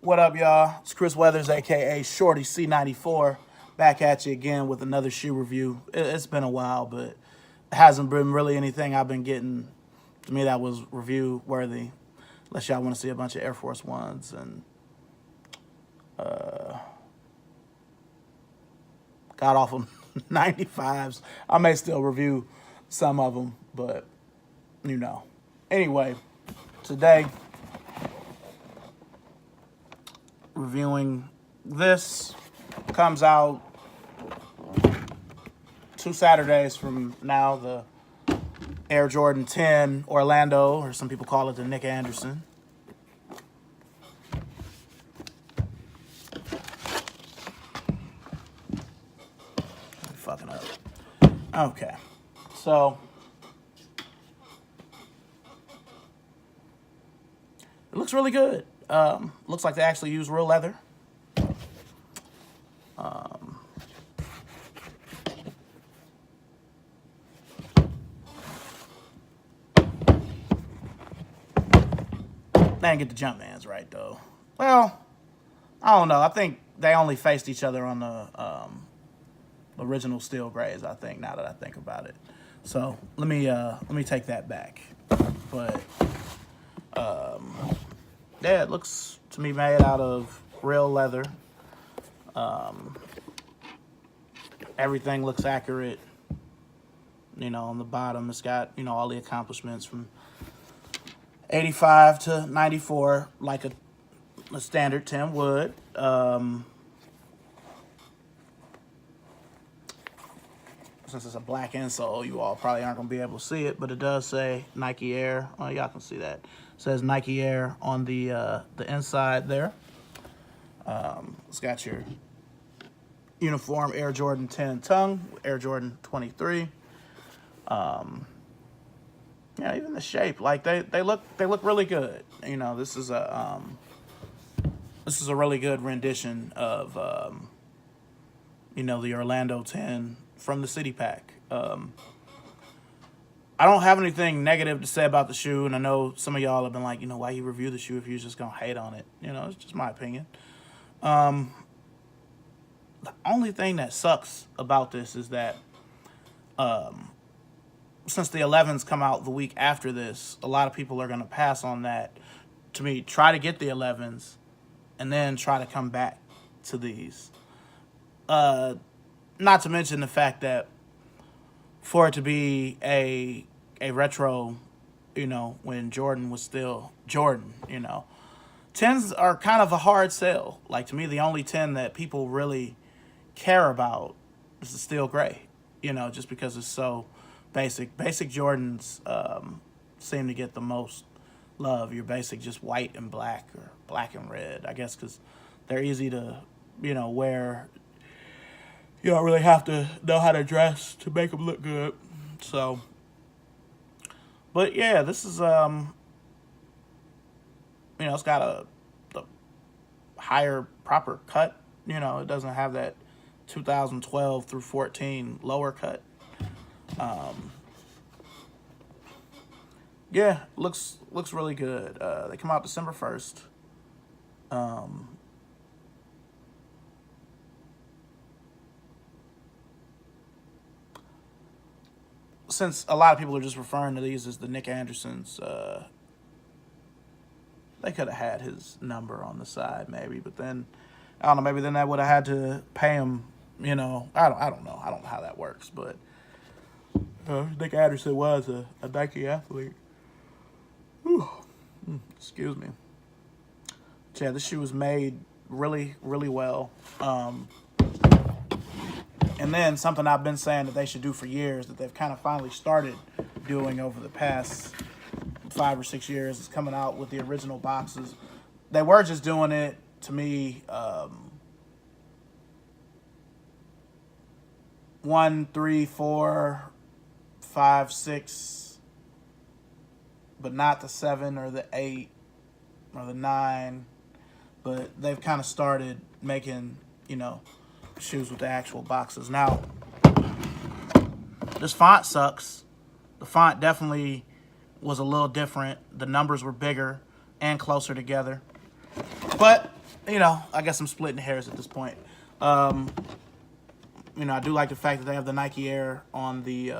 What up, y'all? It's Chris Weathers, aka ShortyC94, back at you again with another shoe review. It's been a while, but it hasn't been really anything I've been getting to me that was review worthy, unless y'all want to see a bunch of Air Force Ones and god awful 95s. I may still review some of them, but you know. Anyway, today reviewing this. Comes out 2 Saturdays from now, the Air Jordan 10 Orlando, or some people call it the Nick Anderson. I'm fucking up. Okay, so it looks really good. Looks like they actually use real leather. They didn't get the Jumpmans right, though. Well, I don't know. I think they only faced each other on the original Steel Grays, I think, now that I think about it. So let me take that back. But yeah, it looks to me made out of real leather. Everything looks accurate. You know, on the bottom, it's got, you know, all the accomplishments from 85 to 94, like a standard 10 would. Since it's a black insole, you all probably aren't going to be able to see it, but it does say Nike Air. Oh, y'all can see that. It says Nike Air on the inside there. It's got your uniform Air Jordan 10 tongue, Air Jordan 23. Yeah, even the shape, like they look really good. You know, this is a really good rendition of you know, the Orlando 10 from the City Pack. I don't have anything negative to say about the shoe, and I know some of y'all have been like, you know, why you review the shoe if you're just gonna hate on it? You know, it's just my opinion. The only thing that sucks about this is that since the 11s come out the week after this, a lot of people are going to pass on that. To me, try to get the 11s and then try to come back to these. Not to mention the fact that for it to be a retro, you know, when Jordan was still Jordan, you know, 10s are kind of a hard sell. Like, to me, the only 10 that people really care about is the Steel Gray, you know, just because it's so basic. Basic Jordans seem to get the most love. Your basic just white and black, or black and red, I guess, because they're easy to, you know, wear. You don't really have to know how to dress to make them look good. So, but yeah, this is, you know, it's got a higher proper cut. You know, it doesn't have that 2012 through 14 lower cut. Yeah, looks really good. They come out December 1st. Since a lot of people are just referring to these as the Nick Andersons, they could have had his number on the side maybe, but then I don't know, maybe then I would have had to pay him, you know. I don't know. I don't know how that works, but Nick Anderson was a Nike athlete. Whew. Excuse me. But yeah, this shoe was made really, really well. And then something I've been saying that they should do for years, that they've kind of finally started doing over the past 5 or 6 years, is coming out with the original boxes. They were just doing it, to me, 1, 3, 4, 5, 6, but not the 7 or the 8 or the 9. But they've kind of started making, you know, shoes with the actual boxes. Now, this font sucks. The font definitely was a little different. The numbers were bigger and closer together. But you know, I guess I'm splitting hairs at this point. You know, I do like the fact that they have the Nike Air on the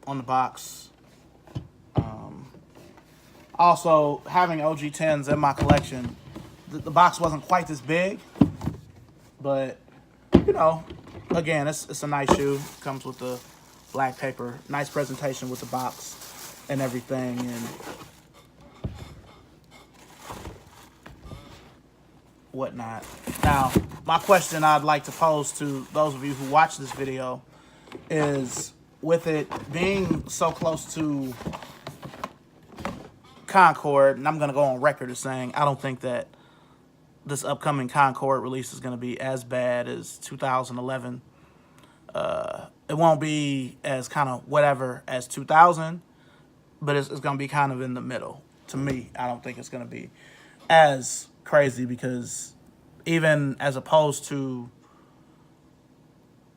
box. Also, having OG 10s in my collection, the box wasn't quite this big, but, you know, again, it's a nice shoe. It comes with the black paper. Nice presentation with the box and everything. And whatnot. Now, my question I'd like to pose to those of you who watch this video is, with it being so close to Concord, and I'm going to go on record as saying I don't think that this upcoming Concord release is going to be as bad as 2011. It won't be as kind of whatever as 2000, but it's going to be kind of in the middle. To me, I don't think it's going to be as crazy, because even as opposed to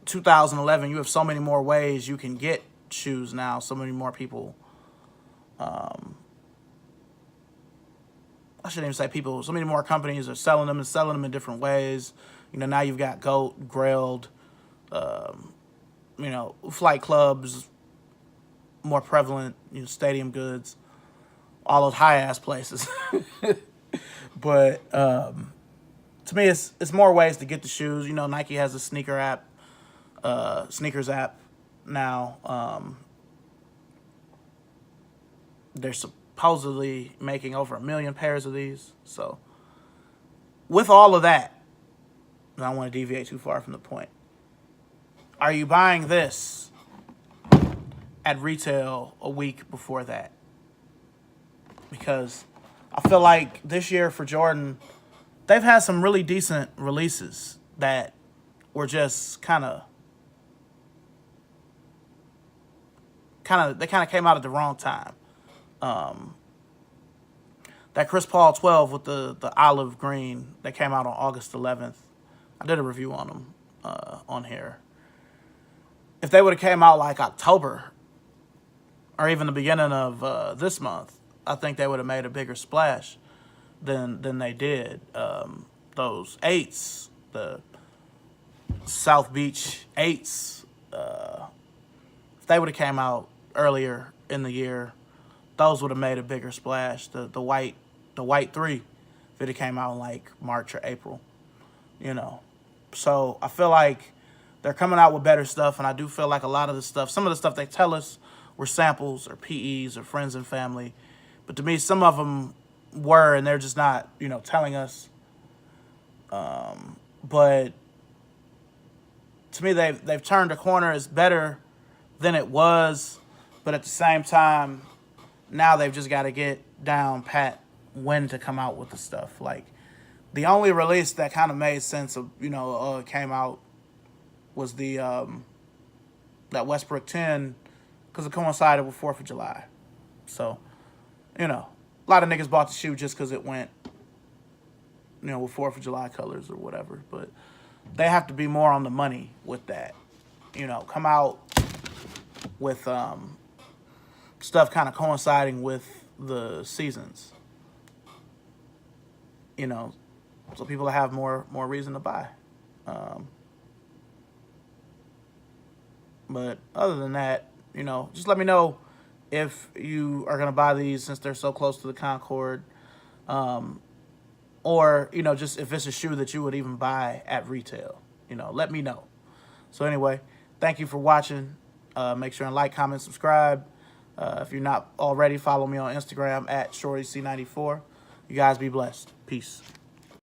2011, you have so many more ways you can get shoes now. So many more people. I shouldn't even say people. So many more companies are selling them and selling them in different ways. You know, now you've got GOAT, Grailed, you know, flight clubs, more prevalent, you know, Stadium Goods, all those high-ass places. But to me, it's more ways to get the shoes. You know, Nike has a sneaker app, sneakers app now. They're supposedly making over 1 million pairs of these. So with all of that, and I don't want to deviate too far from the point, are you buying this at retail a week before that? Because I feel like this year for Jordan, they've had some really decent releases that were just they kind of came out at the wrong time. That Chris Paul 12 with the olive green that came out on August 11th, I did a review on them on here. If they would have came out like October or even the beginning of this month, I think they would have made a bigger splash than they did. Those 8s, the South Beach 8s, if they would have came out earlier in the year, those would have made a bigger splash. The white 3, if it had came out in like March or April, you know. So I feel like they're coming out with better stuff, and I do feel like a lot of the stuff, some of the stuff they tell us were samples or PEs or friends and family. But to me, some of them were, and they're just not, you know, telling us. But to me, they've turned a corner. It's better than it was, but at the same time, now they've just got to get down pat when to come out with the stuff. Like, the only release that kind of made sense of, you know, it came out was the that Westbrook 10, because it coincided with 4th of July. So, you know, a lot of niggas bought the shoe just because it went, you know, with 4th of July colors or whatever. But they have to be more on the money with that. You know, come out with stuff kind of coinciding with the seasons. You know, so people have more reason to buy. But other than that, you know, just let me know if you are going to buy these since they're so close to the Concord. Or, you know, just if it's a shoe that you would even buy at retail. You know, let me know. So anyway, thank you for watching. Make sure and like, comment, subscribe. If you're not already, follow me on Instagram at ShortyC94. You guys be blessed. Peace.